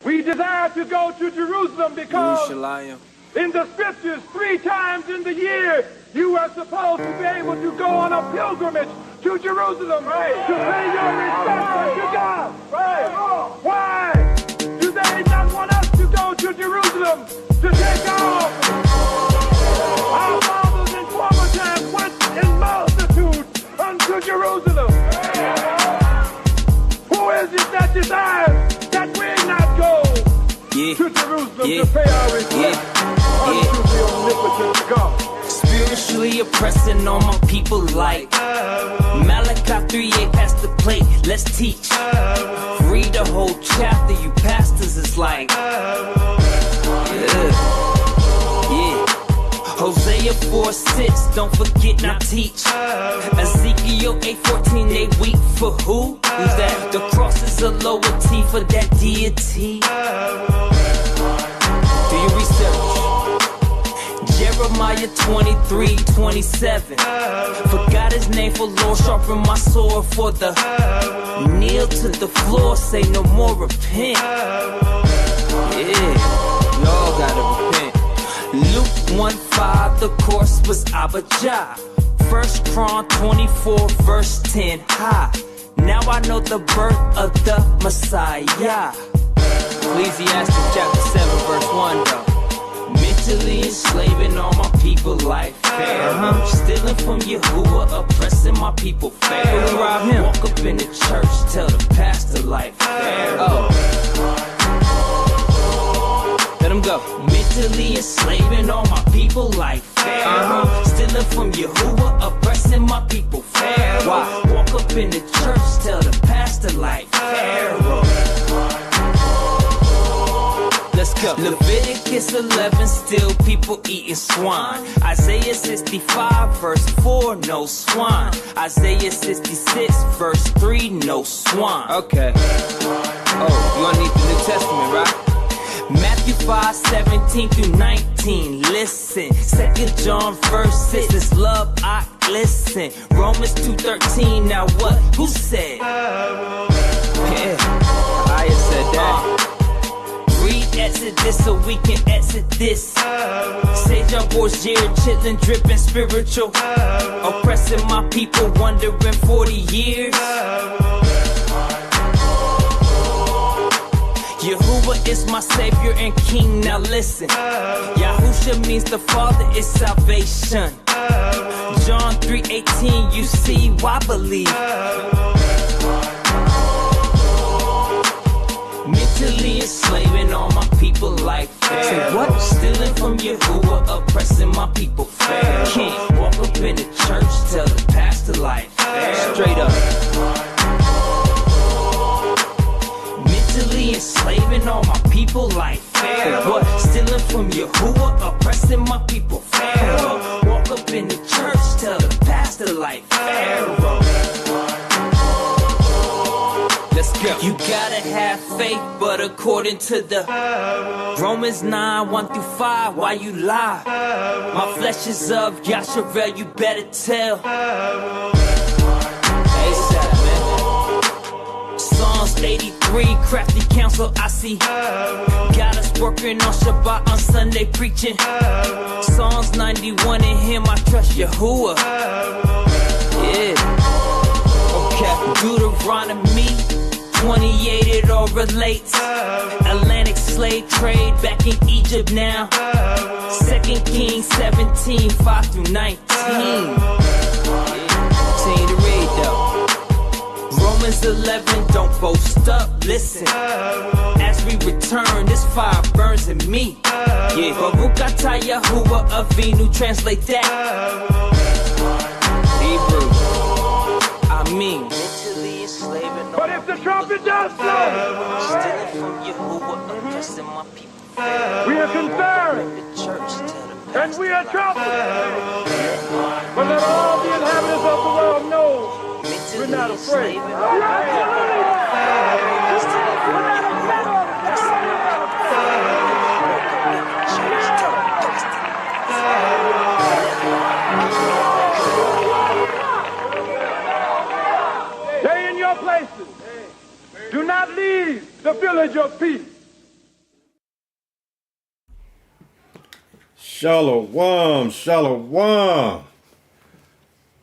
We desire to go to Jerusalem because in the scriptures 3 times in the year you are supposed to be able to go on a pilgrimage to Jerusalem to pay your respects unto God. Why do they not want us to go to Jerusalem to take off? Our fathers in former times went in multitudes unto Jerusalem. Who is it that desires that we not go to Jerusalem to pay our respect unto the omnipotent God? Spiritually oppressing all my people like Malachi 3:8, pass the plate, let's teach. Read the whole chapter, you pastors is like Hosea 4:6, don't forget now teach. Ezekiel 8:14, they weak for who? Who's that? The cross is a lower T for that deity. Do your research. Jeremiah 23:27. Forgot his name for Lord, sharpen my sword for the kneel to the floor, say no more repent. Yeah, y'all gotta repent. Luke 1:5, the course was Abijah. 1 Chron 24 verse 10. Ha! Now I know the birth of the Messiah. Ecclesiastes chapter 7 verse 1 though. Mentally enslaving all my people like fair. Stealing from Yahuwah, oppressing my people fair. Walk up in the church, tell the pastor like fair. Let him go. Mentally enslaving all my people like fair. Stealing from Yahuwah, oppressing my people fair. Walk up in the church, tell the pastor like Pharaoh. Let's go. Leviticus 11, still people eating swine. Isaiah 65 verse 4, no swine. Isaiah 66 verse 3, no swine. Okay. Oh, you wanna need the New Testament, right? Matthew 5:17 through 19, listen. 2 John verse 6, this love I listen. Romans 2:13, now what? Who said? Yeah, I said that. Read Exodus so we can exit this. Say your boys Jared chillin', drippin' spiritual. Oppressing my people, wondering 40 years. Yahuwah is my savior and king, now listen. Yahusha means the father is salvation. John 3:18, you see why believe. Mentally enslaving all my people like fair. Say what? Stealing from Yahuwah, oppressing my people fair. Can't walk up in the church, tell the pastor like fair. Straight up. Mentally enslaving all my people like fair. What? Stealing from Yahuwah, oppressing my people fair. Walk up in the church, tell the pastor like Pharaoh. Let's go. You gotta have faith, but according to the Romans 9:1-5, why you lie? My flesh is of Yasharel, you better tell. ASAP, man. Psalms 83, crafty counsel I see. Got us working on Shabbat, on Sunday preaching. Psalms 91, in him I trust Yahuwah. Yeah. Okay. Deuteronomy 28, it all relates. Atlantic slave trade back in Egypt now. 2 Kings 17, 5-19. Continue to read though. Romans 11, don't boast up, listen. As we return, this fire burns in me. Yeah, Baruch atah Yahuwah Avinu, translate that. Hebrew, I mean. But if the trumpet does blow, we are concerned and we are troubled. But let all the inhabitants of the world know we're not afraid. Stay in your places. Do not leave the village of peace. Shalom, shalom,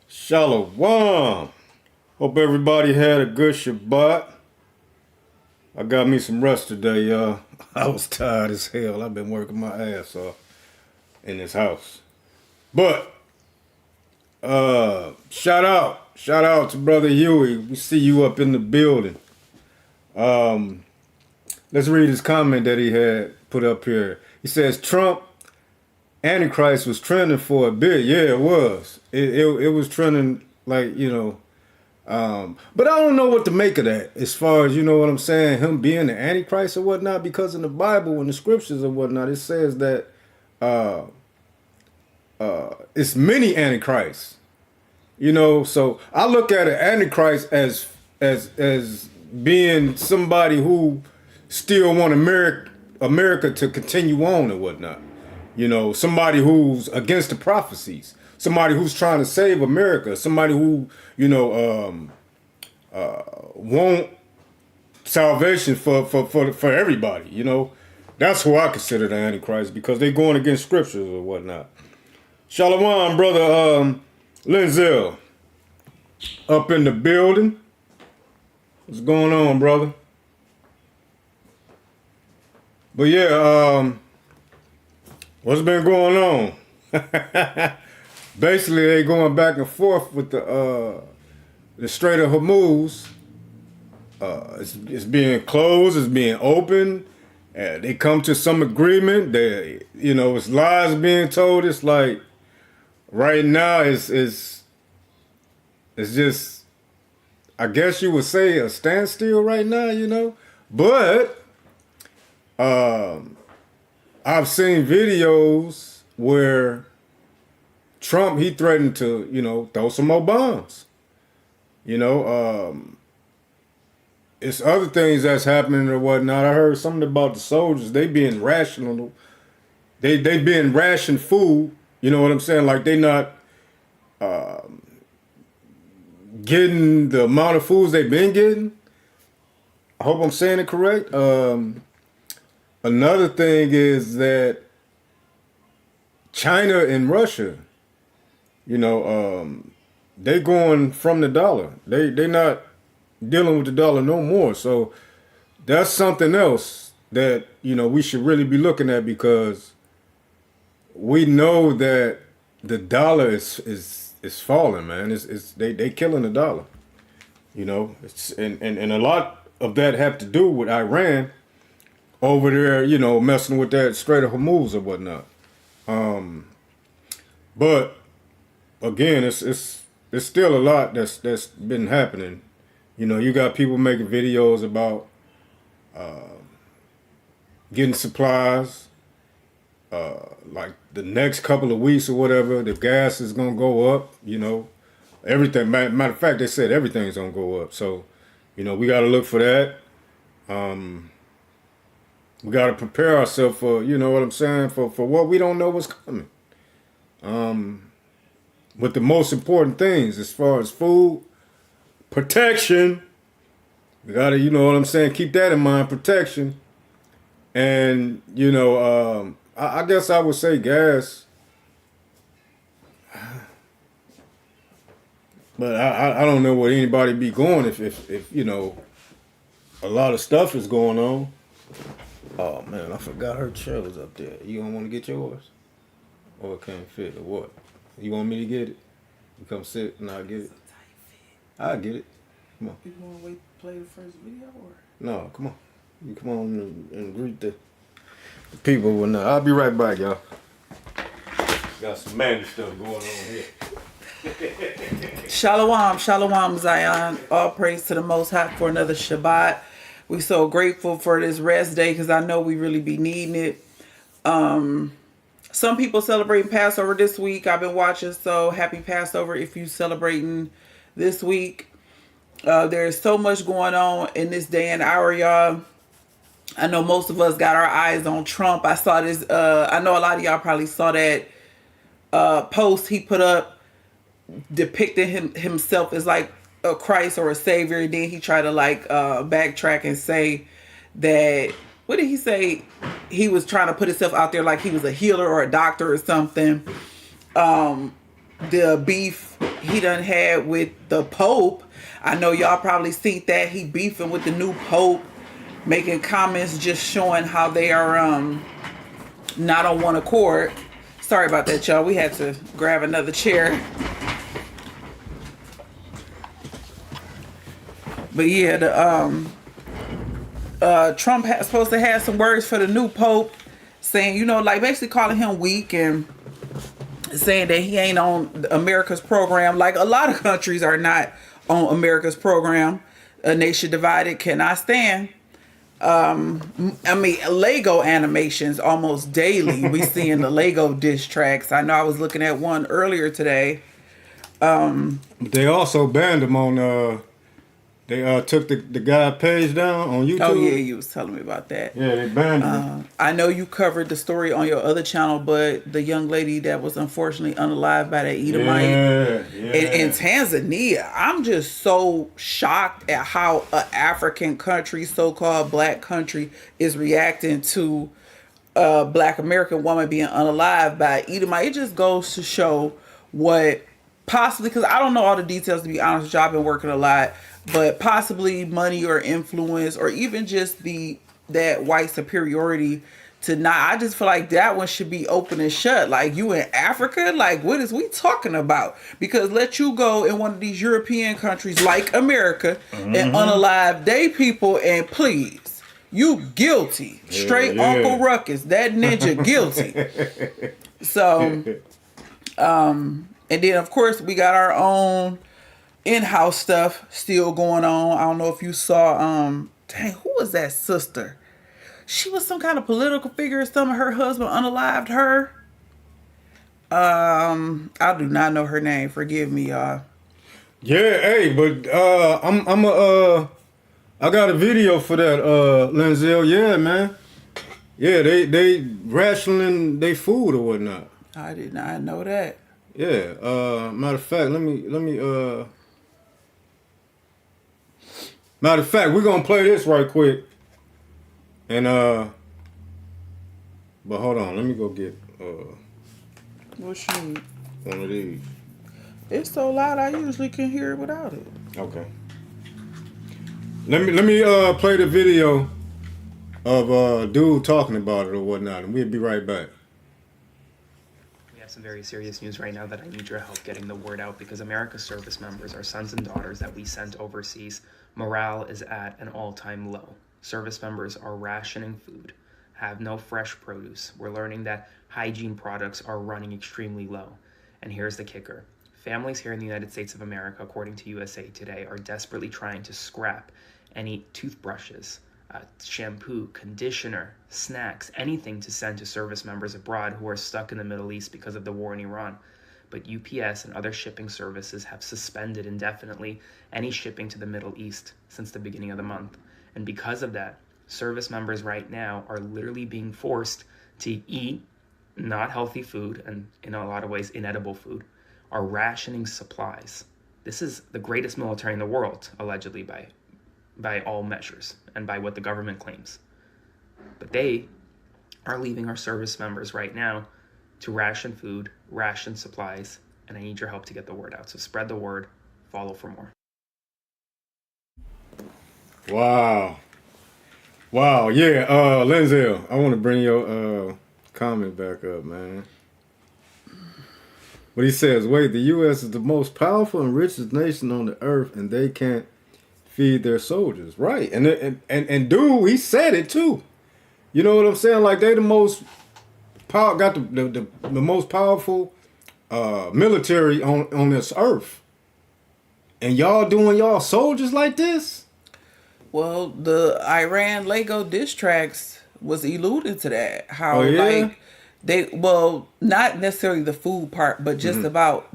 shalom. Hope everybody had a good Shabbat. I got me some rest today, y'all. I was tired as hell. I've been working my ass off in this house. But, shout out to Brother Huey. We see you up in the building. Let's read his comment that he had put up here. He says, Trump Antichrist was trending for a bit. Yeah, it was. It was trending like, but I don't know what to make of that as far as, you know what I'm saying, him being the Antichrist or whatnot, because in the Bible and the scriptures or whatnot, it says that it's many Antichrists. So I look at an Antichrist as being somebody who still want America to continue on and whatnot. Somebody who's against the prophecies, somebody who's trying to save America, somebody who, want salvation for everybody, That's who I consider the Antichrist, because they're going against scriptures or whatnot. Shalom, brother Linzel, up in the building. What's going on, brother? But yeah, what's been going on? Basically, they going back and forth with the Strait of Hormuz. It's being closed. It's being open. They come to some agreement. It's lies being told. It's like right now, it's just, I guess you would say, a standstill right now. But I've seen videos where Trump, he threatened to, throw some more bombs. It's other things that's happening or whatnot. I heard something about the soldiers. They being rational. They being rationed food. You know what I'm saying? Like they not getting the amount of foods they've been getting. I hope I'm saying it correct. Another thing is that China and Russia, they going from the dollar. They not dealing with the dollar no more. So that's something else that, we should really be looking at, because we know that the dollar is falling, man. They killing the dollar. It's and a lot of that have to do with Iran over there, messing with that Strait of Hormuz or whatnot. But again, it's still a lot that's been happening. You got people making videos about getting supplies. Like the next couple of weeks or whatever, the gas is gonna go up. Everything. Matter of fact, they said everything's gonna go up. So, we got to look for that. We got to prepare ourselves for, what I'm saying, for what we don't know what's coming. But the most important things as far as food, protection, we got to, what I'm saying, keep that in mind, protection. And, I guess I would say gas. But I don't know where anybody be going if a lot of stuff is going on. Oh, man, I forgot her chair was up there. You don't want to get yours? Or it can't fit, or what? You want me to get it? You come sit and I'll get it? I'll get it. Come on. You want to wait to play the first video, or? No, come on. You come on and greet the people. I'll be right back, y'all. Got some man stuff going on here. Shalom, Zion. All praise to the Most High for another Shabbat. We're so grateful for this rest day, because I know we really be needing it. Some people celebrating Passover this week. I've been watching, so happy Passover if you celebrating this week. There's so much going on in this day and hour, y'all. I know most of us got our eyes on Trump. I saw this. I know a lot of y'all probably saw that post he put up depicting himself as like a Christ or a savior. And then he tried to backtrack and say that, what did he say? he was trying to put himself out there like he was a healer or a doctor or something. The beef he done had with the Pope. I know y'all probably seen that. He beefing with the new Pope, making comments just showing how they are not on one accord. Sorry about that, y'all. We had to grab another chair. But yeah, Trump supposed to have some words for the new Pope, saying, like basically calling him weak and saying that he ain't on America's program. Like a lot of countries are not on America's program. A nation divided cannot stand. Lego animations almost daily. We seeing the Lego diss tracks. I know I was looking at one earlier today. They also banned him on. They took the guy page down on YouTube. Oh yeah, you was telling me about that. Yeah, they banned him. I know you covered the story on your other channel, but the young lady that was unfortunately unalived by that Edomite in Tanzania, I'm just so shocked at how an African country, so-called black country, is reacting to a black American woman being unalived by Edomite. It just goes to show what possibly, because I don't know all the details, to be honest with you, I've been working a lot, but possibly money or influence or even just that white superiority to not. I just feel like that one should be open and shut. Like, you in Africa? Like, what is we talking about? Because let you go in one of these European countries like America and unalive they people, and please, you guilty. Straight Uncle Ruckus, that ninja guilty. So, and then of course we got our own in-house stuff still going on. I don't know if you saw, dang, who was that sister? She was some kind of political figure or something. Her husband unalived her. I do not know her name. Forgive me, y'all. Yeah, hey, but I got a video for that, Lenzel. Yeah, man. Yeah, they rationing their food or whatnot. I did not know that. Yeah. Matter of fact, Matter of fact, we're gonna play this right quick. And but hold on, let me go get What you need? one of these. It's so loud I usually can hear it without it. Okay. Let me play the video of dude talking about it or whatnot, and we'll be right back. We have some very serious news right now that I need your help getting the word out, because America's service members, our sons and daughters that we sent overseas, morale is at an all-time low. Service members are rationing food, have no fresh produce. We're learning that hygiene products are running extremely low. And here's the kicker. Families here in the United States of America, according to USA Today, are desperately trying to scrap any toothbrushes, shampoo, conditioner, snacks, anything to send to service members abroad who are stuck in the Middle East because of the war in Iran. But UPS and other shipping services have suspended indefinitely any shipping to the Middle East since the beginning of the month. And because of that, service members right now are literally being forced to eat not healthy food, and in a lot of ways inedible food, are rationing supplies. This is the greatest military in the world, allegedly by all measures and by what the government claims. But they are leaving our service members right now to ration food, ration supplies, and I need your help to get the word out. So spread the word, follow for more. Wow, yeah, Lenzel, I want to bring your comment back up, man. What he says, wait, the U.S. is the most powerful and richest nation on the earth, and they can't feed their soldiers, right? And dude, he said it too. You know what I'm saying? Like, they the most got the most powerful military on this earth, and y'all doing y'all soldiers like this. Well, the Iran Lego diss tracks was alluding to that. How like not necessarily the food part, but just about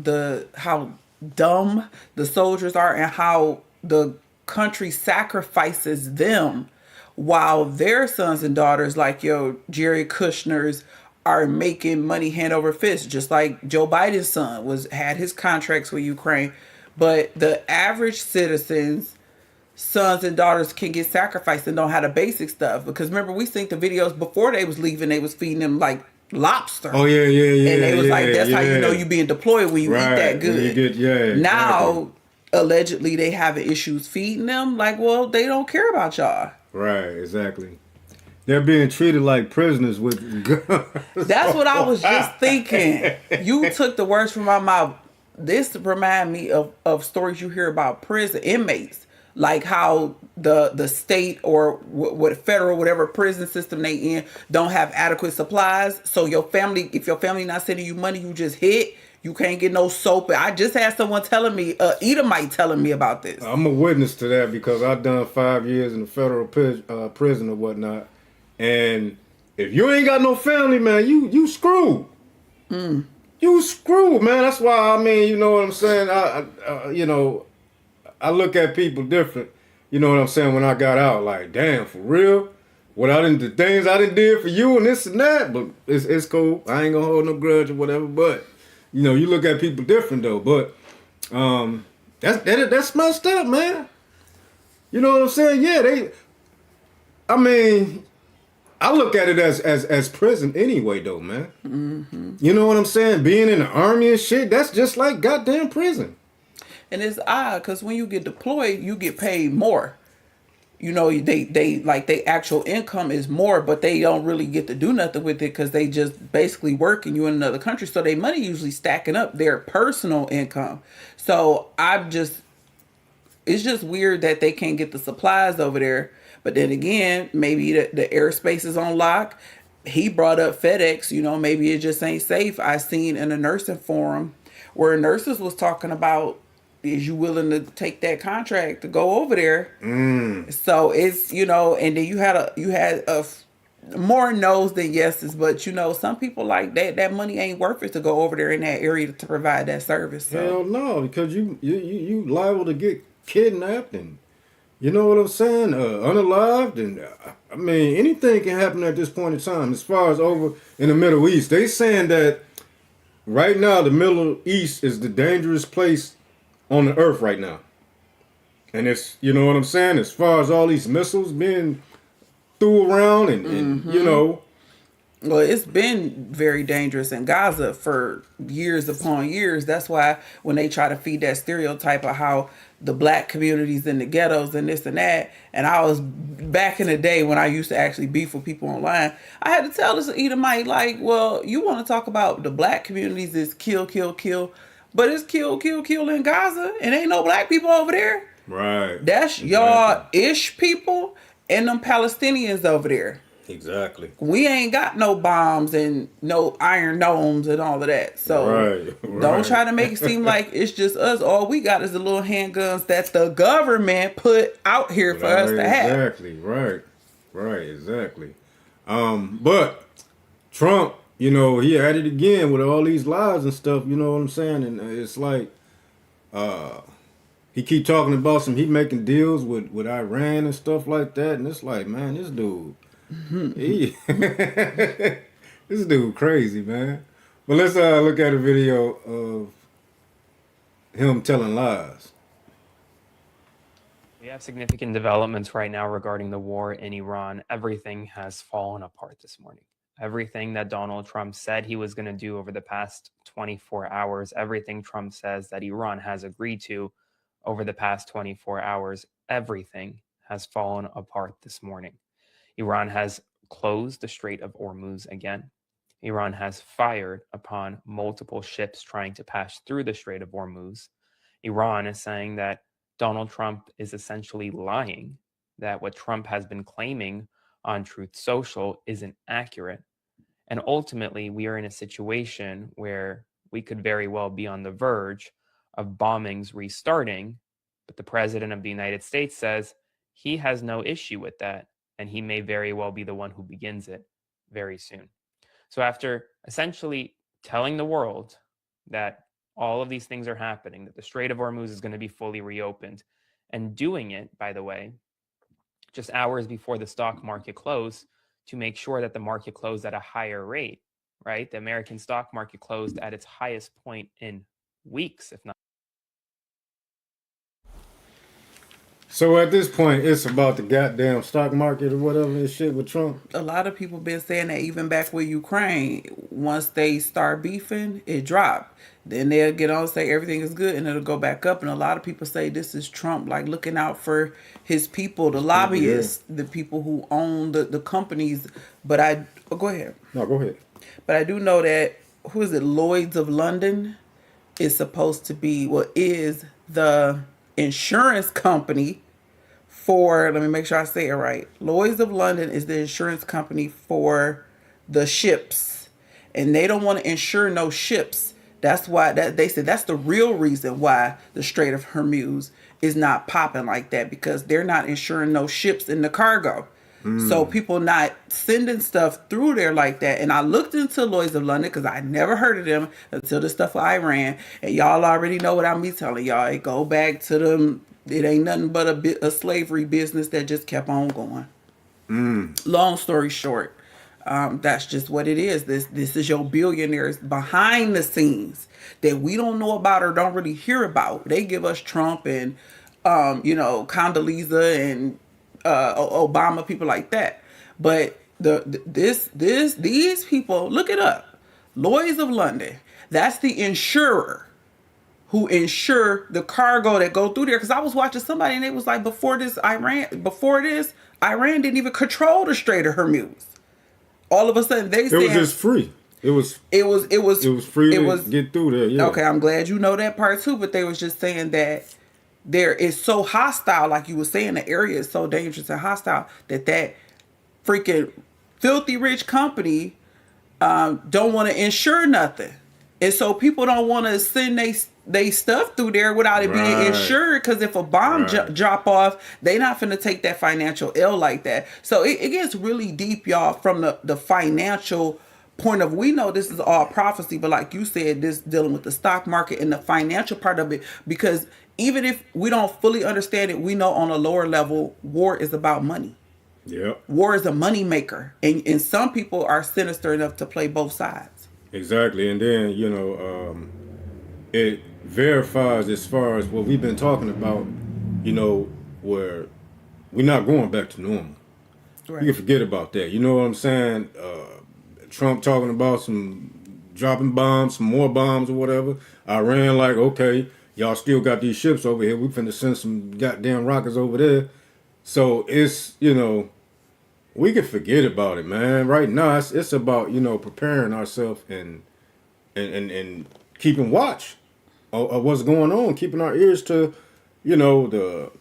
how dumb the soldiers are and how the country sacrifices them while their sons and daughters, like Jared Kushner's, are making money hand over fist, just like Joe Biden's son had his contracts with Ukraine. But the average citizens sons and daughters can get sacrificed and don't have the basic stuff. Because remember, we seen the videos before they was leaving, they was feeding them like lobster. Oh yeah. And they was like, that's yeah. how you know you being deployed, when you eat that good. Now, exactly. allegedly, they having issues feeding them. Like, well, they don't care about y'all. Right, exactly. They're being treated like prisoners with guns. That's what I was just thinking. You took the words from my mouth. This remind me of stories you hear about prison inmates, like how the state or what federal, whatever prison system they in, don't have adequate supplies. So your family, if your family not sending you money, you just hit. You can't get no soap. I just had someone telling me, Edomite telling me about this. I'm a witness to that because I've done 5 years in the federal prison or whatnot. And if you ain't got no family, man, you screwed. You screwed, man. That's why, I mean, you know what I'm saying? I look at people different. You know what I'm saying? When I got out, like, damn, for real? The things I done did for you and this and that, but it's cool. I ain't gonna hold no grudge or whatever, but, you know, you look at people different, though. But that's messed up, man. You know what I'm saying? Yeah, I look at it as prison anyway, though, man. Mm-hmm. You know what I'm saying? Being in the army and shit, that's just like goddamn prison. And it's odd because when you get deployed, you get paid more. You know, they like their actual income is more, but they don't really get to do nothing with it because they just basically working you in another country. So their money usually stacking up their personal income. So it's just weird that they can't get the supplies over there. But then again, maybe the airspace is on lock. He brought up FedEx, you know, maybe it just ain't safe. I seen in a nursing forum where nurses was talking about, is you willing to take that contract to go over there? So it's, you know, and then you had a more no's than yeses, but you know, some people like that money ain't worth it to go over there in that area to provide that service. So. Hell no, because you liable to get kidnapped and, you know what I'm saying, unalived, and I mean, anything can happen at this point in time. As far as over in the Middle East, they saying that right now the Middle East is the dangerous place on the earth right now. And it's, you know what I'm saying, as far as all these missiles being threw around and you know. Well, it's been very dangerous in Gaza for years upon years. That's why when they try to feed that stereotype of how the black communities in the ghettos and this and that, and I was back in the day when I used to actually beef with people online, I had to tell this Edomite, like, well, you want to talk about the black communities is kill, but it's kill in Gaza and ain't no black people over there. Right. That's y'all-ish people and them Palestinians over there. Exactly. We ain't got no bombs and no iron domes and all of that. So don't try to make it seem like it's just us. All we got is the little handguns that the government put out here for us to have. Exactly. Right. Exactly. But Trump, you know, he at it again with all these lies and stuff. You know what I'm saying? And it's like, he keep talking about he making deals with Iran and stuff like that. And it's like, man, this dude. This dude crazy, man. But let's look at a video of him telling lies. We have significant developments right now regarding the war in Iran. Everything has fallen apart this morning. Everything that Donald Trump said he was going to do over the past 24 hours, everything Trump says that Iran has agreed to over the past 24 hours, everything has fallen apart this morning. Iran has closed the Strait of Hormuz again. Iran has fired upon multiple ships trying to pass through the Strait of Hormuz. Iran is saying that Donald Trump is essentially lying, that what Trump has been claiming on Truth Social isn't accurate. And ultimately, we are in a situation where we could very well be on the verge of bombings restarting, but the president of the United States says he has no issue with that. And he may very well be the one who begins it very soon. So after essentially telling the world that all of these things are happening, that the Strait of Hormuz is going to be fully reopened, and doing it, by the way, just hours before the stock market closed to make sure that the market closed at a higher rate, right? The American stock market closed at its highest point in weeks, if not. So at this point, it's about the goddamn stock market or whatever and shit with Trump. A lot of people been saying that even back with Ukraine, once they start beefing, it dropped. Then they'll get on and say everything is good and it'll go back up. And a lot of people say this is Trump, like looking out for his people, the lobbyists, the people who own the companies. But go ahead. No, go ahead. But I do know that, who is it, Lloyd's of London is supposed to be, is the insurance company for, let me make sure I say it right. Lloyd's of London is the insurance company for the ships. And they don't want to insure no ships. That's why they said that's the real reason why the Strait of Hormuz is not popping like that, because they're not insuring no ships in the cargo. So people not sending stuff through there like that. And I looked into Lloyd's of London because I never heard of them until the stuff with Iran. And y'all already know what I'm be telling y'all. It go back to them. It ain't nothing but a slavery business that just kept on going. Long story short, that's just what it is. This is your billionaires behind the scenes that we don't know about or don't really hear about. They give us Trump and Condoleezza and Obama, people like that. But these people, look it up. Lloyd's of London. That's the insurer who insure the cargo that go through there. Because I was watching somebody and it was like, before this, Iran didn't even control the Strait of Hormuz. All of a sudden they said it was just free. It was free to get through there. Yeah. Okay, I'm glad you know that part too. But they was just saying that there is so hostile, like you were saying, the area is so dangerous and hostile that freaking filthy rich company don't want to insure nothing. And so people don't want to send they stuff through there without it being insured, because if a bomb drop off, they not finna take that financial L like that. So it gets really deep, y'all, from the financial point of, we know this is all prophecy, but like you said, this dealing with the stock market and the financial part of it, because even if we don't fully understand it, we know on a lower level, war is about money. Yeah. War is a money maker. And some people are sinister enough to play both sides. Exactly. And then, it verifies as far as what we've been talking about, where we're not going back to normal. Right. You can forget about that. You know what I'm saying? Trump talking about some dropping bombs, some more bombs or whatever. Iran like, okay, y'all still got these ships over here. We finna send some goddamn rockets over there. So it's, we can forget about it, man. Right now, it's about, preparing ourselves and keeping watch of what's going on, keeping our ears to, the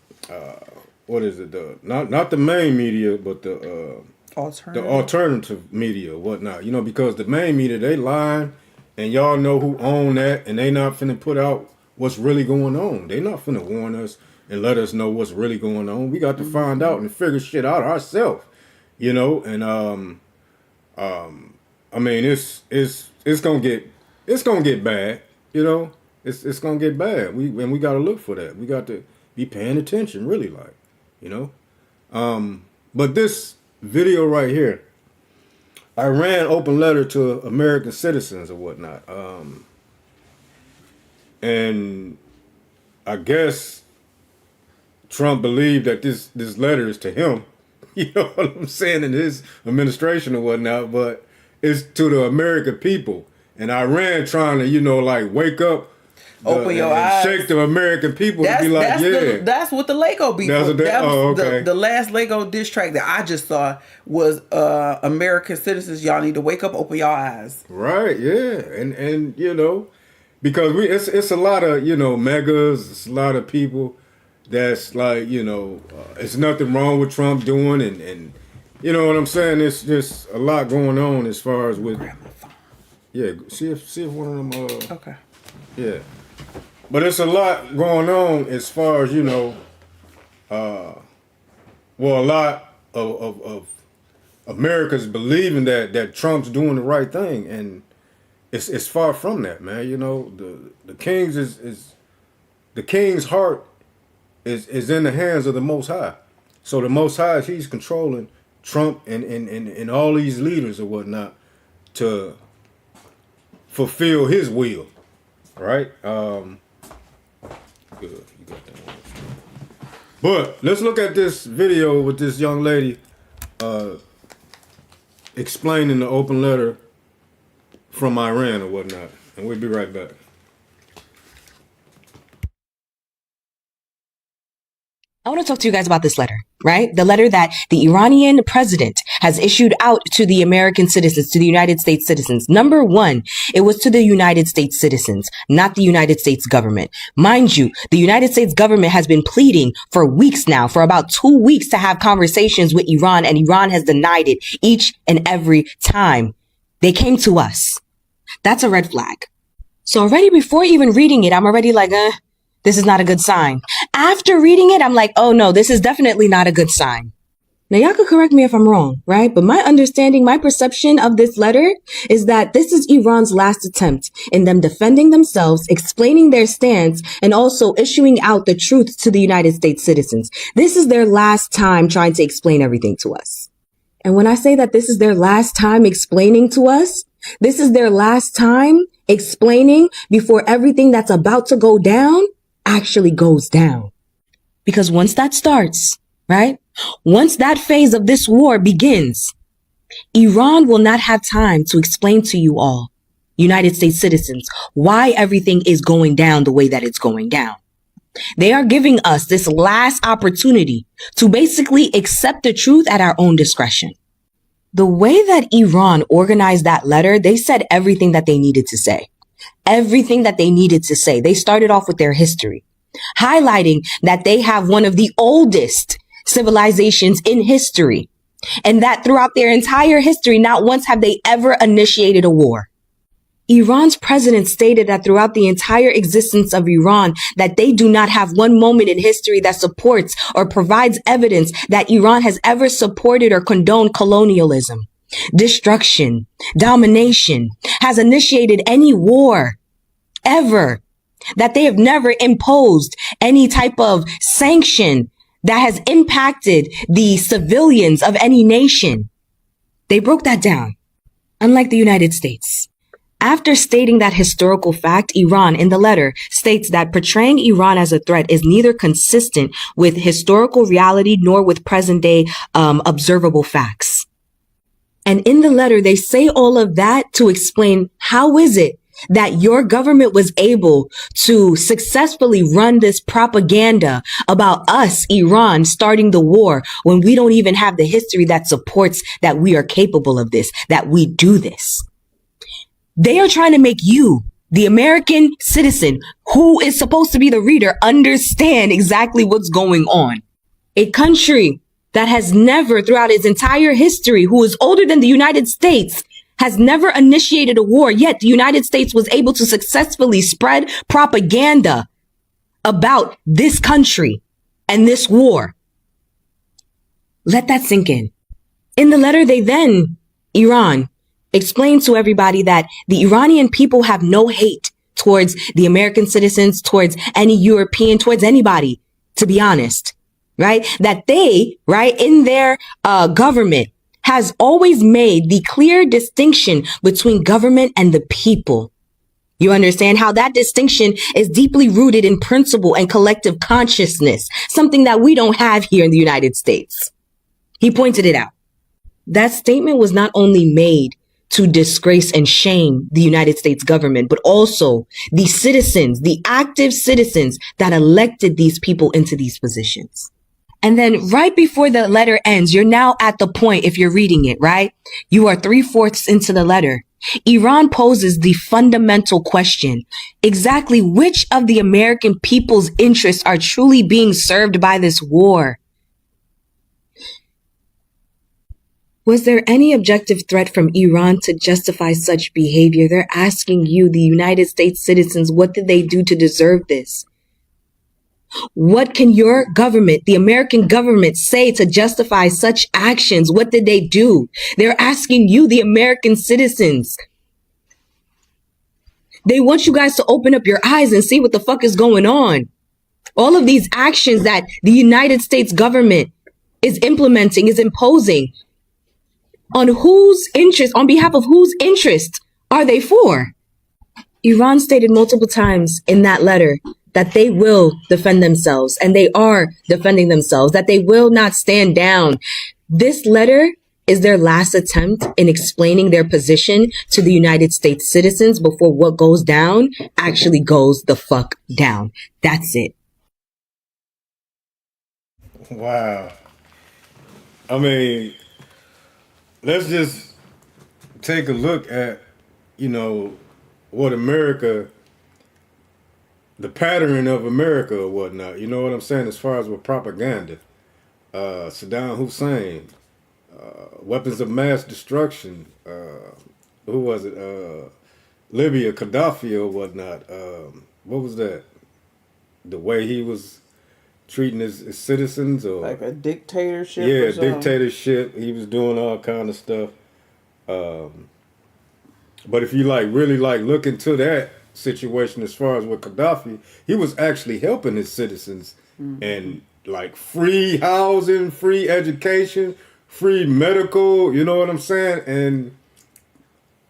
what is it? Not the main media, but the alternative media or whatnot. Because the main media, they lying, and y'all know who own that, and they not finna put out what's really going on. They not finna warn us and let us know what's really going on. We got to find out and figure shit out ourselves. And I mean, it's gonna get bad. It's gonna get bad. We got to look for that. We got to be paying attention, really, But this video right here, Iran open letter to American citizens or whatnot. And I guess Trump believed that this letter is to him. You know what I'm saying? In his administration or whatnot, but it's to the American people. And Iran trying to, wake up, open your eyes, shake the American people to be like, that's what the Lego beef was. The last Lego diss track that I just saw was American citizens, y'all need to wake up, open your eyes. Right, yeah. And because it's a lot of, megas, it's a lot of people that's like, it's nothing wrong with Trump doing, and you know what I'm saying? It's just a lot going on as far as with. Grab my phone. Yeah, see if one of them. Okay. Yeah, but it's a lot going on as far as a lot of Americans believing that Trump's doing the right thing, and it's far from that, man. The king's heart is in the hands of the Most High. So the Most High, he's controlling Trump and all these leaders or whatnot to fulfill his will, right? Good, you got that one. But let's look at this video with this young lady explaining the open letter from Iran or whatnot. And we'll be right back. I want to talk to you guys about this letter, right? The letter that the Iranian president has issued out to the American citizens, to the United States citizens. Number one, it was to the United States citizens, not the United States government. Mind you, the United States government has been pleading for weeks now, for about 2 weeks, to have conversations with Iran, and Iran has denied it each and every time. They came to us. That's a red flag. So already before even reading it, I'm already like, this is not a good sign. After reading it, I'm like, oh no, this is definitely not a good sign. Now y'all could correct me if I'm wrong, right? But my understanding, my perception of this letter is that this is Iran's last attempt in them defending themselves, explaining their stance, and also issuing out the truth to the United States citizens. This is their last time trying to explain everything to us. And when I say that this is their last time explaining to us, this is their last time explaining before everything that's about to go down actually goes down. Because once that starts, right? Once that phase of this war begins, Iran will not have time to explain to you all, United States citizens, why everything is going down the way that it's going down. They are giving us this last opportunity to basically accept the truth at our own discretion. The way that Iran organized that letter, they said everything that they needed to say. Everything that they needed to say. They started off with their history, highlighting that they have one of the oldest civilizations in history, and that throughout their entire history, not once have they ever initiated a war. Iran's president stated that throughout the entire existence of Iran, that they do not have one moment in history that supports or provides evidence that Iran has ever supported or condoned colonialism, destruction, domination, has initiated any war ever, that they have never imposed any type of sanction that has impacted the civilians of any nation. They broke that down, unlike the United States. After stating that historical fact, Iran in the letter states that portraying Iran as a threat is neither consistent with historical reality nor with present day observable facts. And in the letter, they say all of that to explain how is it that your government was able to successfully run this propaganda about us, Iran, starting the war when we don't even have the history that supports that we are capable of this, that we do this. They are trying to make you, the American citizen, who is supposed to be the reader, understand exactly what's going on. A country that has never, throughout its entire history, who is older than the United States, has never initiated a war, yet the United States was able to successfully spread propaganda about this country and this war. Let that sink in. In the letter, they then, Iran, explained to everybody that the Iranian people have no hate towards the American citizens, towards any European, towards anybody, to be honest, right? That they, right, in their government has always made the clear distinction between government and the people. You understand how that distinction is deeply rooted in principle and collective consciousness, something that we don't have here in the United States. He pointed it out. That statement was not only made to disgrace and shame the United States government, but also the citizens, the active citizens that elected these people into these positions. And then right before the letter ends, you're now at the point, if you're reading it, right? You are 3/4 into the letter. Iran poses the fundamental question, exactly which of the American people's interests are truly being served by this war? Was there any objective threat from Iran to justify such behavior? They're asking you, the United States citizens, what did they do to deserve this? What can your government, the American government, say to justify such actions? What did they do? They're asking you, the American citizens. They want you guys to open up your eyes and see what the fuck is going on. All of these actions that the United States government is implementing, is imposing, on whose interest, on behalf of whose interest are they for? Iran stated multiple times in that letter that they will defend themselves, and they are defending themselves, that they will not stand down. This letter is their last attempt in explaining their position to the United States citizens before what goes down actually goes the fuck down. That's it. Wow. I mean, let's just take a look at, what America, the pattern of America or whatnot. You know what I'm saying? As far as with propaganda, Saddam Hussein, weapons of mass destruction. Who was it? Libya, Gaddafi or whatnot. What was that? The way he was treating his citizens, or like a dictatorship. Yeah, or something. dictatorship. He was doing all kind of stuff. But if you really look into that situation as far as with Gaddafi, he was actually helping his citizens and free housing, free education, free medical, you know what I'm saying? And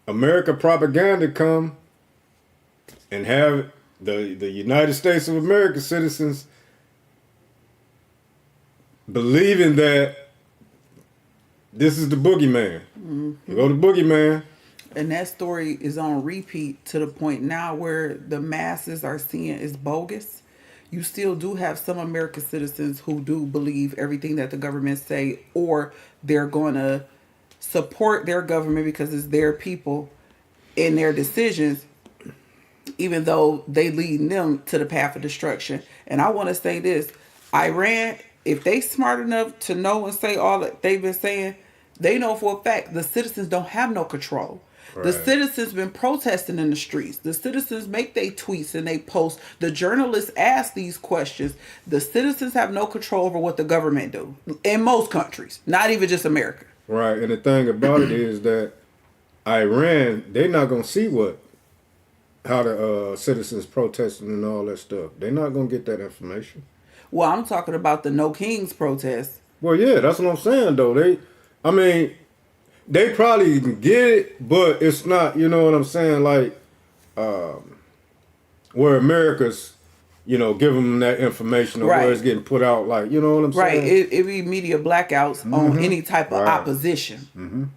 America propaganda come and have the United States of America citizens believing that this is the boogeyman. You go to boogeyman. And that story is on repeat to the point now where the masses are seeing it's bogus. You still do have some American citizens who do believe everything that the government say, or they're going to support their government because it's their people in their decisions, even though they lead them to the path of destruction. And I want to say this, Iran, if they smart enough to know and say all that they've been saying, they know for a fact the citizens don't have no control. Right. The citizens been protesting in the streets. The citizens make their tweets and they post. The journalists ask these questions. The citizens have no control over what the government do in most countries, not even just America. Right, and the thing about it is that Iran, they're not gonna see how the citizens protesting and all that stuff. They're not gonna get that information. Well, I'm talking about the No Kings protest. Well, yeah, that's what I'm saying though. They probably can get it, but it's not, you know what I'm saying, where America's, give them that information or right. where it's getting put out, you know what I'm saying? Right, it be media blackouts on any type of opposition.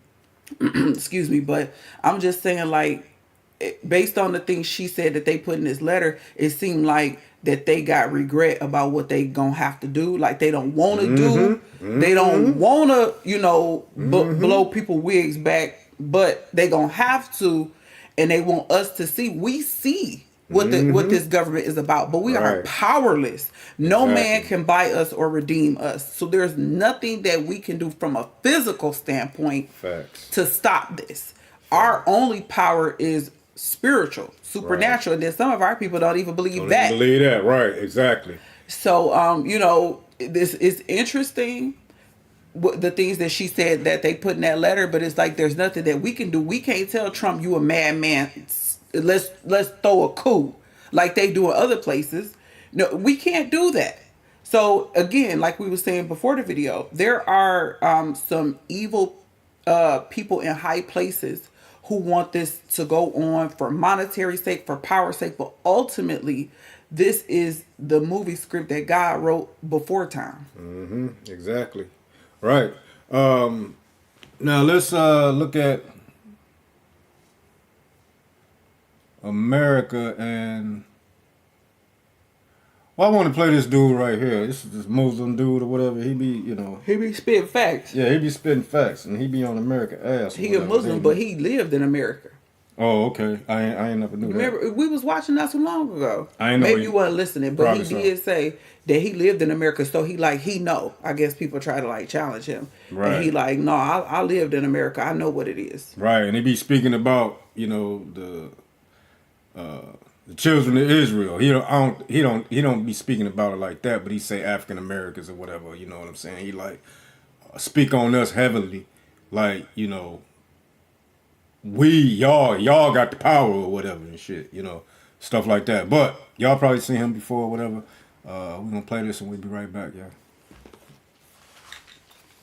Excuse me, but I'm just saying, based on the things she said that they put in this letter, it seemed like that they got regret about what they gonna have to do. Like they don't want to do. They don't want to, blow people wigs back, but they gonna have to, and they want us to see. We see what what this government is about, but we are powerless. No man can buy us or redeem us. So there's nothing that we can do from a physical standpoint to stop this. Our only power is spiritual, supernatural, and then some of our people don't even believe that. Believe that, right? Exactly. So, this is interesting. The things that she said that they put in that letter, but it's like there's nothing that we can do. We can't tell Trump you a madman. Let's throw a coup like they do in other places. No, we can't do that. So again, like we were saying before the video, there are some evil people in high places who want this to go on for monetary sake, for power sake, but ultimately, this is the movie script that God wrote before time. Exactly. Right. Now let's look at America and... Well, I want to play this dude right here. This is this Muslim dude or whatever. He be spitting facts. Yeah, he be spitting facts, and he be on America ass. He a Muslim, but he lived in America. Oh, okay. I ain't never knew that. Remember, we was watching not so long ago. I ain't know. Maybe you wasn't listening, but he did say that he lived in America. So he know. I guess people try to challenge him. Right. And he no, I lived in America. I know what it is. Right, and he be speaking about the children of Israel. He don't be speaking about it like that, but he say African Americans or whatever. You know what I'm saying? He speak on us heavily, y'all got the power or whatever and shit. Stuff like that. But y'all probably seen him before or whatever. We're gonna play this and we'll be right back, y'all.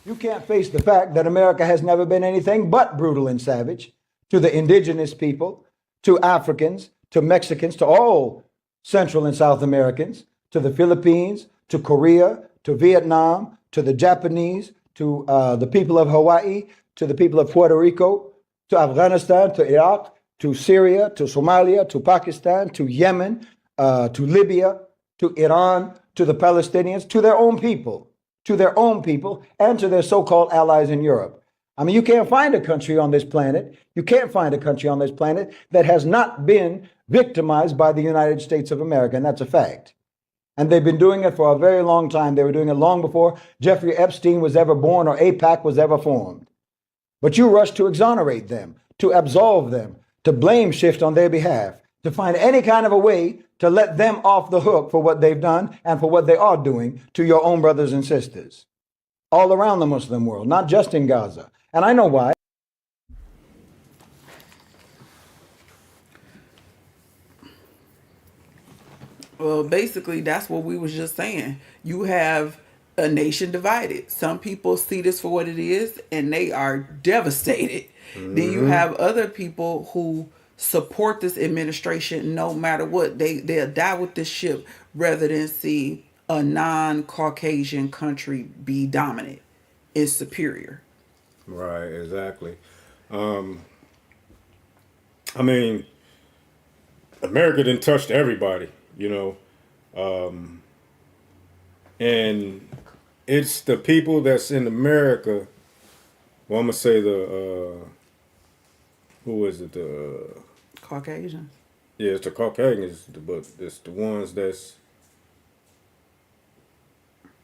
You can't face the fact that America has never been anything but brutal and savage to the indigenous people, to Africans, to Mexicans, to all Central and South Americans, to the Philippines, to Korea, to Vietnam, to the Japanese, to the people of Hawaii, to the people of Puerto Rico, to Afghanistan, to Iraq, to Syria, to Somalia, to Pakistan, to Yemen, to Libya, to Iran, to the Palestinians, to their own people, and to their so-called allies in Europe. I mean, you can't find a country on this planet, that has not been victimized by the United States of America, and that's a fact. And they've been doing it for a very long time. They were doing it long before Jeffrey Epstein was ever born or AIPAC was ever formed. But you rush to exonerate them, to absolve them, to blame shift on their behalf, to find any kind of a way to let them off the hook for what they've done and for what they are doing to your own brothers and sisters all around the Muslim world, not just in Gaza. And I know why. Well, basically, that's what we was just saying. You have a nation divided. Some people see this for what it is, and they are devastated. Mm-hmm. Then you have other people who support this administration no matter what. They'll die with this ship rather than see a non-Caucasian country be dominant and superior. Right, exactly. I mean, America didn't touch everybody, you know, and it's the people that's in America. Well, I'm gonna say who is it? The Caucasians. Yeah, it's the Caucasians, but it's the ones that's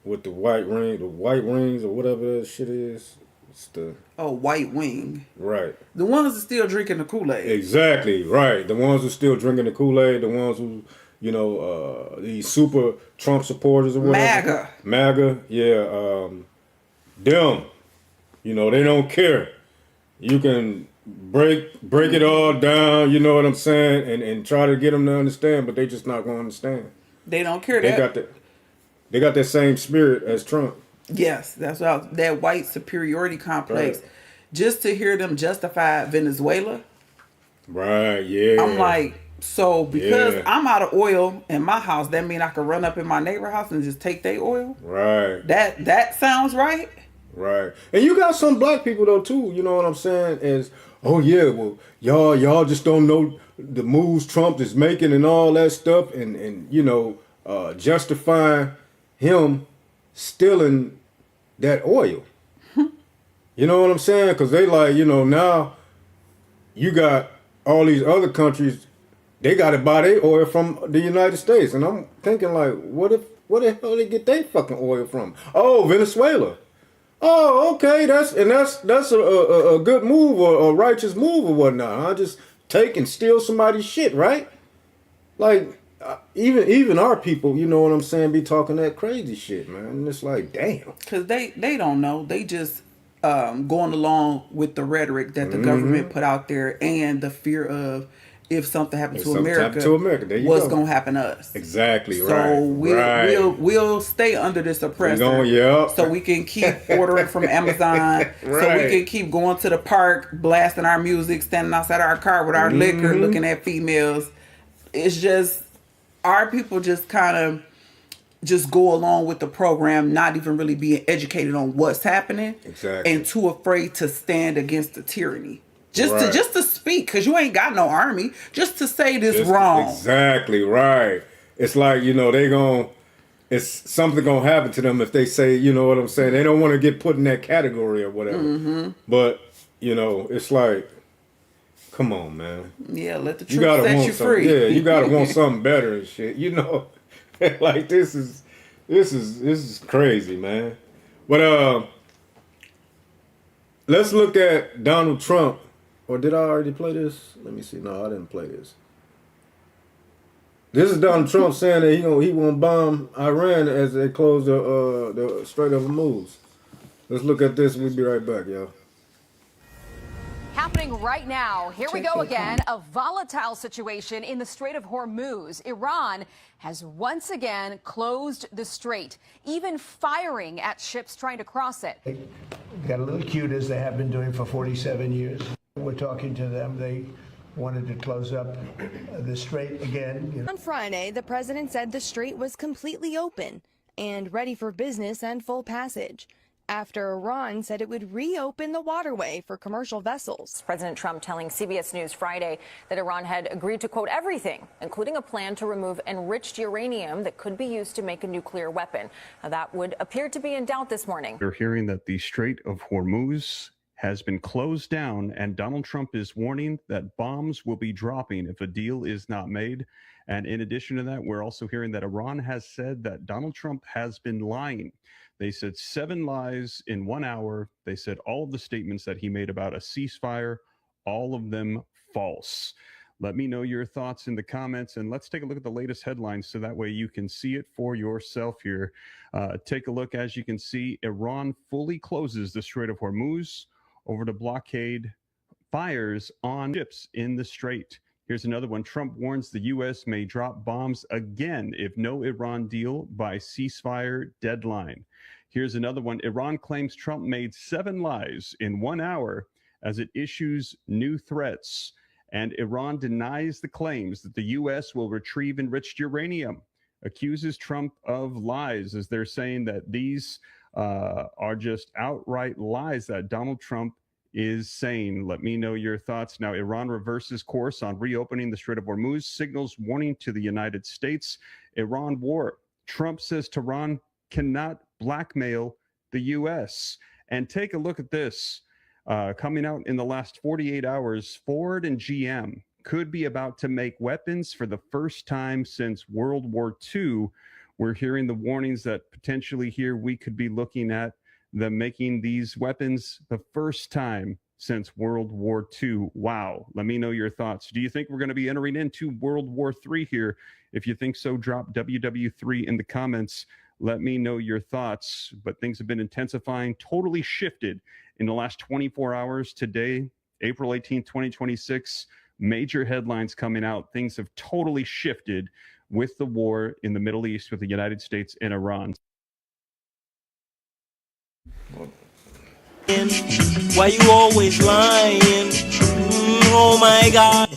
with the white rings or whatever that shit is. It's the white wing. Right. The ones that still drinking the Kool-Aid. Exactly, right. The ones who still drinking the Kool-Aid, the ones who, you know, these super Trump supporters or whatever. MAGA, yeah. Them, you know, they don't care. You can break it all down, you know what I'm saying, and try to get them to understand, but they just not going to understand. They don't care. They got that same spirit as Trump. Yes, that's what that white superiority complex. Right. Just to hear them justify Venezuela. Right, yeah. I'm like, so because I'm out of oil in my house, that mean I can run up in my neighbor house and just take their oil? Right. That sounds right. Right. And you got some black people though too, you know what I'm saying, is, oh yeah, well, y'all just don't know the moves Trump is making and all that stuff, and you know, justifying him stealing that oil. You know what I'm saying? Because they like, you know, now you got all these other countries, they got to buy their oil from the United States. And I'm thinking like, where the hell they get their fucking oil from? Oh, Venezuela. Oh, okay, that's a good move or a righteous move or whatnot. I just take and steal somebody's shit, right? Like, even our people, you know what I'm saying, be talking that crazy shit, man. And it's like, damn. Because they don't know. They just going along with the rhetoric that the government put out there and the fear of if something happened to America, what's going to happen to us. Exactly, right. So we'll stay under this oppressor so we can keep ordering from Amazon, so we can keep going to the park, blasting our music, standing outside our car with our liquor, looking at females. It's just, our people just kind of just go along with the program, not even really being educated on what's happening. Exactly. And too afraid to stand against the tyranny. Just to speak, because you ain't got no army, just to say this wrong. Exactly, right. It's like, you know, it's something going to happen to them if they say, you know what I'm saying, they don't want to get put in that category or whatever. But, you know, it's like, come on, man. Yeah, let the truth set you free. Yeah, you got to want something better and shit, you know. Like, this is crazy, man. But let's look at Donald Trump. Or did I already play this? Let me see. No, I didn't play this. This is Donald Trump saying that he won't bomb Iran as they close the Strait of Hormuz. Let's look at this. We'll be right back, y'all. Happening right now. Here we go again. A volatile situation in the Strait of Hormuz. Iran has once again closed the strait, even firing at ships trying to cross it. They got a little cute, as they have been doing for 47 years. We're talking to them. They wanted to close up the strait again. On Friday, the president said the strait was completely open and ready for business and full passage, after Iran said it would reopen the waterway for commercial vessels. President Trump telling CBS News Friday that Iran had agreed to, quote, everything, including a plan to remove enriched uranium that could be used to make a nuclear weapon. Now, that would appear to be in doubt this morning. We're hearing that the Strait of Hormuz has been closed down, and Donald Trump is warning that bombs will be dropping if a deal is not made. And in addition to that, we're also hearing that Iran has said that Donald Trump has been lying. They said 7 lies in 1 hour. They said all of the statements that he made about a ceasefire, all of them false. Let me know your thoughts in the comments, and let's take a look at the latest headlines so that way you can see it for yourself here. Take a look. As you can see, Iran fully closes the Strait of Hormuz over to blockade fires on ships in the strait. Here's another one. Trump warns the U.S. may drop bombs again if no Iran deal by ceasefire deadline. Here's another one. Iran claims Trump made 7 lies in 1 hour as it issues new threats. And Iran denies the claims that the U.S. will retrieve enriched uranium, accuses Trump of lies, as they're saying that these are just outright lies that Donald Trump is saying. Let me know your thoughts. Now, Iran reverses course on reopening the Strait of Hormuz, signals warning to the United States. Iran war. Trump says Tehran cannot blackmail the U.S. And take a look at this. Coming out in the last 48 hours, Ford and GM could be about to make weapons for the first time since World War II. We're hearing the warnings that potentially here we could be looking at them making these weapons the first time since World War II. Wow. Let me know your thoughts. Do you think we're going to be entering into World War III here? If you think so, drop WW3 in the comments. Let me know your thoughts. But things have been intensifying, totally shifted in the last 24 hours. Today, April 18th, 2026, major headlines coming out. Things have totally shifted with the war in the Middle East with the United States and Iran. Why you always lying? Oh my God.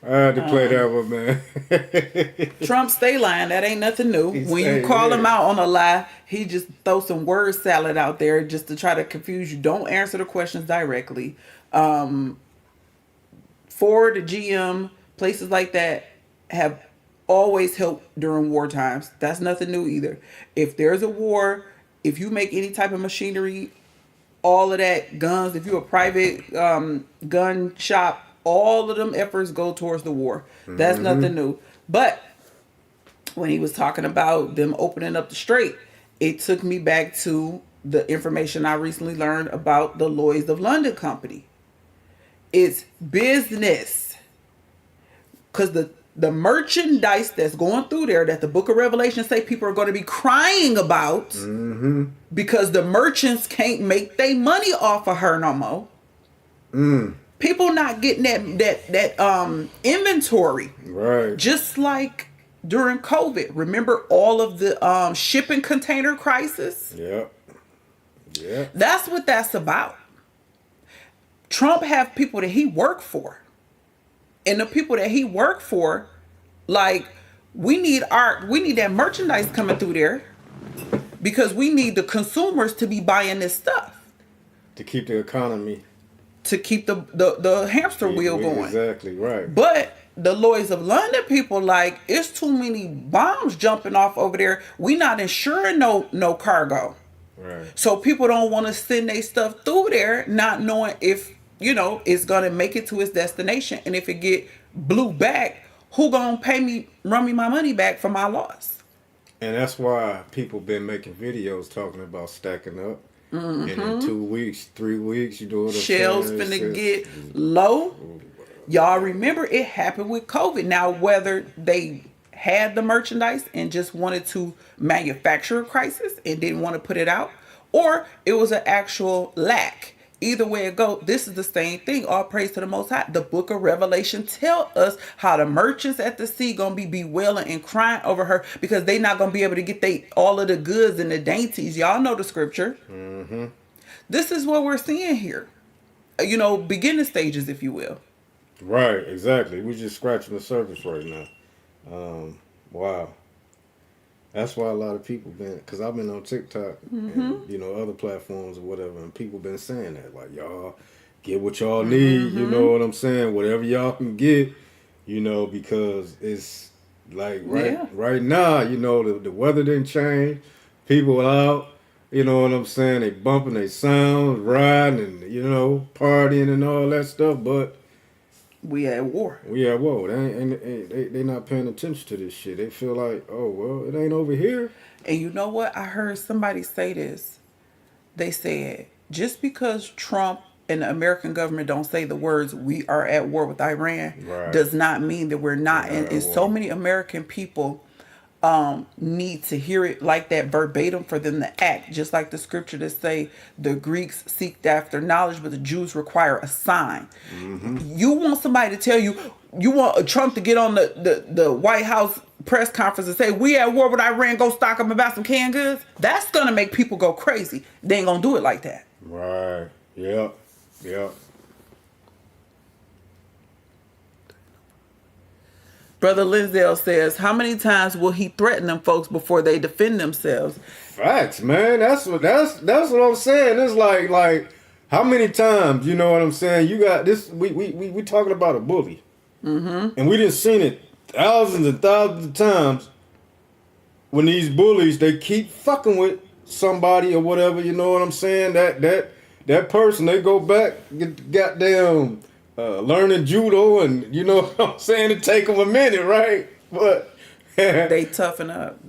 I had to play that one, man. Trump stay lying. That ain't nothing new. When you call him out on a lie, he just throw some word salad out there just to try to confuse you. Don't answer the questions directly. Ford, GM, places like that have always helped during war times. That's nothing new either. If there's a war, if you make any type of machinery, all of that, guns, if you're a private gun shop, all of them efforts go towards the war. That's nothing new. But when he was talking about them opening up the strait, it took me back to the information I recently learned about the Lloyd's of London company. It's business. Because the merchandise that's going through there that the book of Revelation say people are going to be crying about because the merchants can't make their money off of her no more. People not getting that inventory. Right. Just like during COVID. Remember all of the shipping container crisis? Yep. Yeah. That's what that's about. Trump have people that he work for. And the people that he worked for, like, we need that merchandise coming through there because we need the consumers to be buying this stuff. To keep the economy. To keep the hamster wheel going. Exactly, right. But the Lloyd's of London people, like, it's too many bombs jumping off over there. We not insuring no cargo. Right. So people don't want to send their stuff through there not knowing if, it's going to make it to its destination. And if it get blew back, who going to run me my money back for my loss? And that's why people been making videos talking about stacking up. And in 2 weeks, 3 weeks, you know what I'm saying? Shells finna get low. Y'all remember it happened with COVID. Now, whether they had the merchandise and just wanted to manufacture a crisis and didn't want to put it out, or it was an actual lack. Either way it go, this is the same thing. All praise to the Most High. The book of Revelation tell us how the merchants at the sea gonna be bewailing and crying over her because they not gonna be able to get all of the goods and the dainties. Y'all know the scripture. This is what we're seeing here. beginning stages, if you will. Right, exactly. We're just scratching the surface right now. Wow. That's why a lot of people because I've been on TikTok and, other platforms or whatever, and people been saying that, like, y'all get what y'all need, you know what I'm saying? Whatever y'all can get, because it's like right now, the weather didn't change. People out, you know what I'm saying? They bumping their sounds, riding and, partying and all that stuff, but we at war. They not paying attention to this shit. They feel like, oh, well, it ain't over here. And you know what? I heard somebody say this. They said, just because Trump and the American government don't say the words, we are at war with Iran, does not mean that we're not. And so many American people need to hear it like that verbatim for them to act. Just like the scripture that say the Greeks seek after knowledge, but the Jews require a sign. You want somebody to tell you want Trump to get on the White House press conference and say, we at war with Iran, go stock up about some canned goods. That's going to make people go crazy. They ain't going to do it like that. Right. Yep. Brother Lindsay says, how many times will he threaten them folks before they defend themselves? Facts, man. That's what I'm saying. It's like how many times, you know what I'm saying? You got this. We talking about a bully, and we done seen it thousands and thousands of times. When these bullies, they keep fucking with somebody or whatever, you know what I'm saying? That person, they go back, get goddamn. Learning judo, and you know what I'm saying, it take them a minute, right? But they toughen up.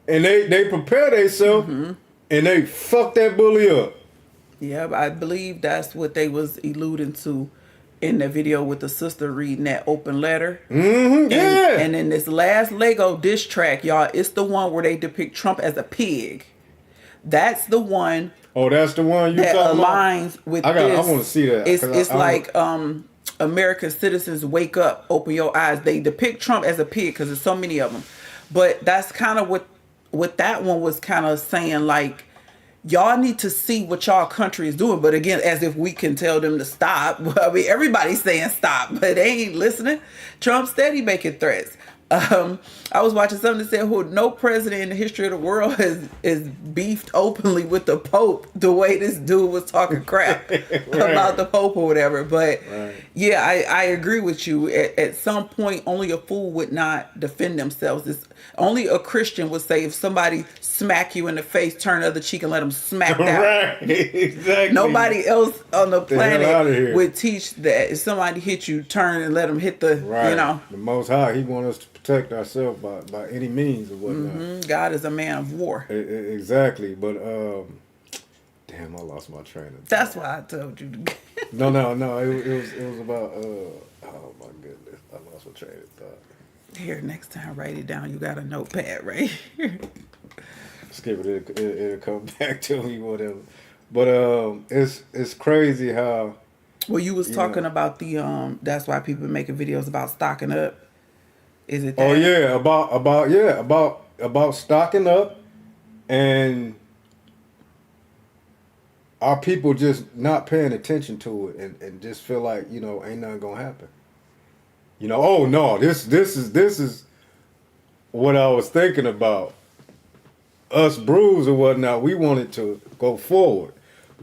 And they prepare themselves, and they fuck that bully up. Yeah, I believe that's what they was alluding to in the video with the sister reading that open letter. And in this last Lego diss track, y'all, it's the one where they depict Trump as a pig. That's the one. Oh, that's the one that aligns with this. I want to see that. It's like American citizens wake up, open your eyes. They depict Trump as a pig because there's so many of them. But that's kind of what that one was kind of saying, like, y'all need to see what y'all country is doing. But again, as if we can tell them to stop. I mean, everybody's saying stop, but they ain't listening. Trump's steady making threats. I was watching something that said no president in the history of the world is beefed openly with the Pope the way this dude was talking crap about the Pope or whatever. But yeah, I agree with you. At some point, only a fool would not defend themselves. Only a Christian would say, if somebody smack you in the face, turn the other cheek and let them smack that. Right, exactly. Nobody else on the planet would teach that if somebody hit you, turn and let them hit the, The Most High, He wants us to protect ourselves by any means or whatnot. God is a man of war. Exactly, but damn, I lost my train of thought. That's why I told you. No. It was about oh my goodness, I lost my train of thought. Here, next time, write it down. You got a notepad right here. Skip it. It'll come back to me, whatever. But it's crazy how. Well, you was talking about the that's why people making videos about stocking up. Is it that? Oh yeah, about stocking up, and our people just not paying attention to it and just feel like, ain't nothing gonna happen. Oh no, this is what I was thinking about. Us brews or whatnot, we wanted to go forward.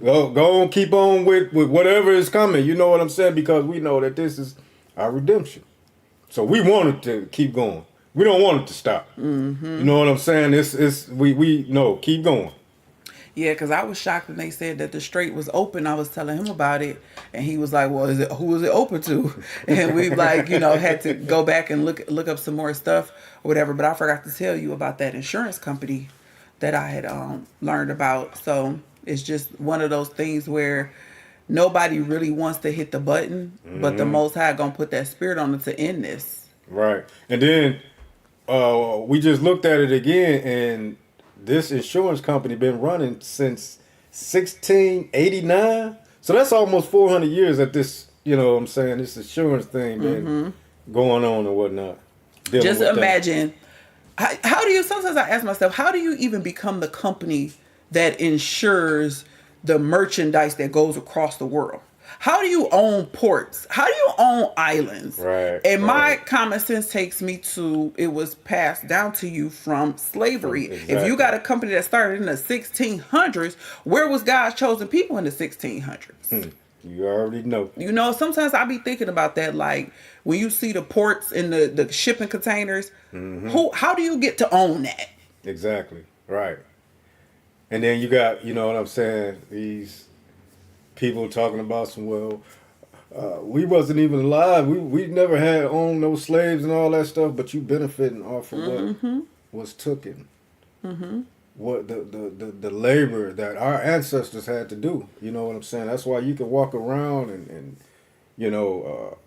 Go on, keep on with whatever is coming, you know what I'm saying? Because we know that this is our redemption. So we wanted to keep going. We don't want it to stop. You know what I'm saying? We keep going. Yeah, because I was shocked when they said that the Strait was open. I was telling him about it, and he was like, "Well, who is it open to?" And we had to go back and look up some more stuff or whatever. But I forgot to tell you about that insurance company that I had learned about. So it's just one of those things where nobody really wants to hit the button, but the Most High gonna put that spirit on it to end this. Right, and then we just looked at it again, and this insurance company been running since 1689. So that's almost 400 years that this, what I'm saying, this insurance thing been going on and whatnot. Just imagine, how do you, sometimes I ask myself, how do you even become the company that insures the merchandise that goes across the world. How do you own ports? How do you own islands? Right. And my common sense takes me to, it was passed down to you from slavery. Exactly. If you got a company that started in the 1600s, where was God's chosen people in the 1600s? You already know. You know, sometimes I be thinking about that. Like when you see the ports and the shipping containers, how do you get to own that? Exactly. Right. And then you got, you know what I'm saying, these people talking about some, well, we wasn't even alive. We never had owned no slaves and all that stuff, but you benefiting off of what was taken. What the labor that our ancestors had to do. You know what I'm saying? That's why you can walk around and you know,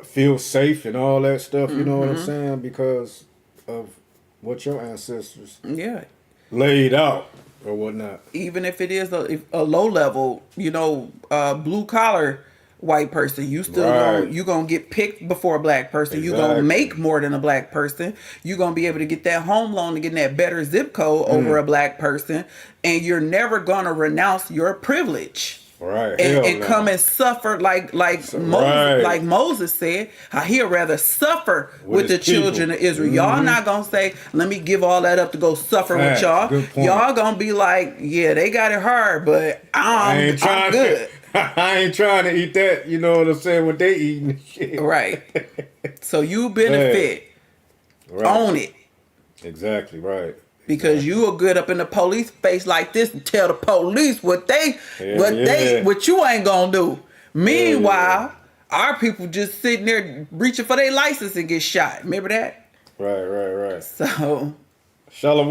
feel safe and all that stuff. You know what I'm saying? Because of what your ancestors laid out or whatnot. Even if it is a low level, you know, blue collar white person, you still you gonna get picked before a black person. You gonna make more than a black person. You gonna be able to get that home loan and get that better zip code over a black person, and you're never gonna renounce your privilege. Right. And come and suffer like Moses said, how he'll rather suffer with the children of Israel. Y'all not gonna say, let me give all that up to go suffer with y'all. Y'all gonna be like, yeah, they got it hard, but I'm good. I ain't trying to eat that, you know what I'm saying, what they eating and shit. Right. So you benefit. Own it. Exactly, right. Because you are good up in the police face like this and tell the police what you ain't gonna do. Meanwhile, our people just sitting there reaching for their license and get shot. Remember that? Right. So Shalom,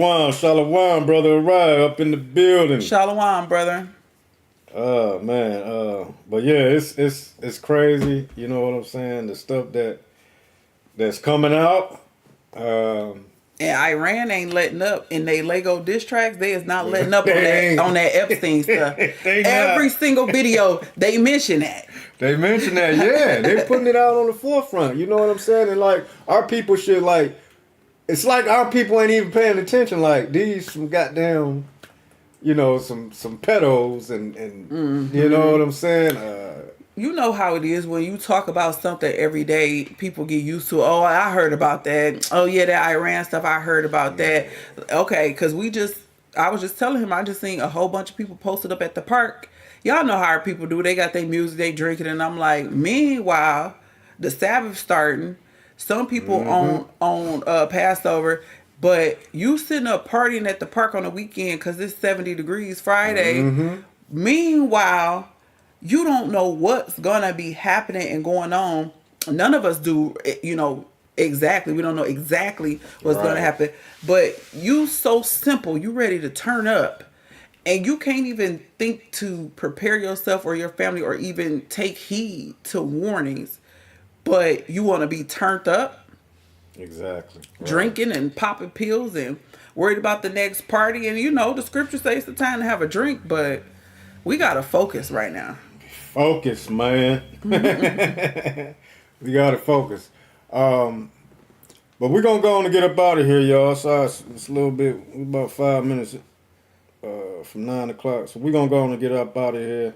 brother. Right up in the building. Shalom, brother. Oh man, but yeah, it's crazy. You know what I'm saying? The stuff that's coming out. And Iran ain't letting up in they Lego diss tracks. They is not letting up on that Epstein stuff. Every single video they mention that. They mention that, yeah. They putting it out on the forefront. You know what I'm saying? And like our people should like. It's like our people ain't even paying attention. Like these some goddamn. You know, some pedos and you know what I'm saying? You know how it is when you talk about something every day, people get used to, oh, I heard about that. Oh, yeah, that Iran stuff, I heard about that. Okay, because I was just telling him, I just seen a whole bunch of people posted up at the park. Y'all know how our people do. They got their music, they drinking, and I'm like, meanwhile, the Sabbath starting, some people on Passover, but you sitting up partying at the park on the weekend because it's 70 degrees Friday. Meanwhile, you don't know what's going to be happening and going on. None of us do, you know, exactly. We don't know exactly what's going to happen. But you so simple. You ready to turn up. And you can't even think to prepare yourself or your family or even take heed to warnings. But you want to be turned up. Exactly. Drinking and popping pills and worried about the next party. And you know, the scripture says it's the time to have a drink, but we got to focus right now. Focus, man. We got to focus. But we're going to go on and get up out of here, y'all. So it's a little bit, about 5 minutes from 9 o'clock. So we're going to go on and get up out of here.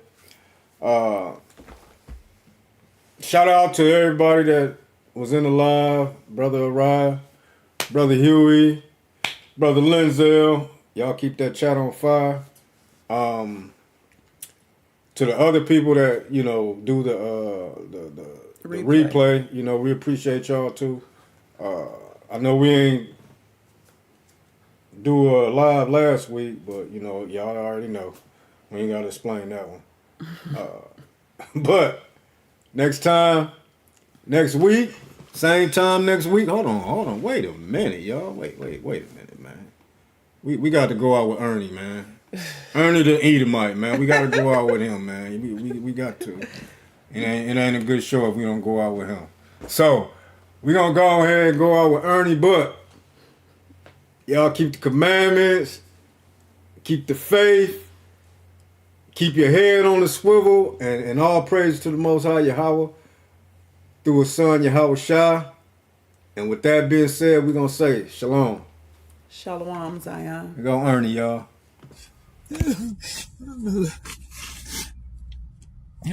Shout out to everybody that was in the live. Brother Araya, Brother Huey, Brother Linzel. Y'all keep that chat on fire. To the other people that, you know, do the replay, you know, we appreciate y'all too. I know we ain't do a live last week, but you know, y'all already know. We ain't gotta explain that one. But next week, same time next week. Hold on. Wait a minute, y'all. Wait a minute, man. We got to go out with Ernie, man. Ernie the Edomite, man. We got to go out with him, man. We got to. It ain't a good show if we don't go out with him. So, we going to go ahead and go out with Ernie, but y'all keep the commandments, keep the faith, keep your head on the swivel, and all praise to the Most High Yahweh through His Son, Yahweh Shai. And with that being said, we're going to say shalom. Shalom, Zion. We're going to Ernie, y'all.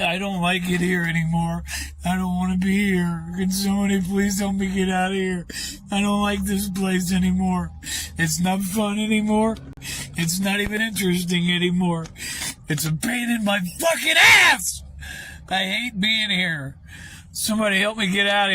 I don't like it here anymore. I don't want to be here. Can somebody please help me get out of here? I don't like this place anymore. It's not fun anymore. It's not even interesting anymore. It's a pain in my fucking ass. I hate being here. Somebody help me get out of here.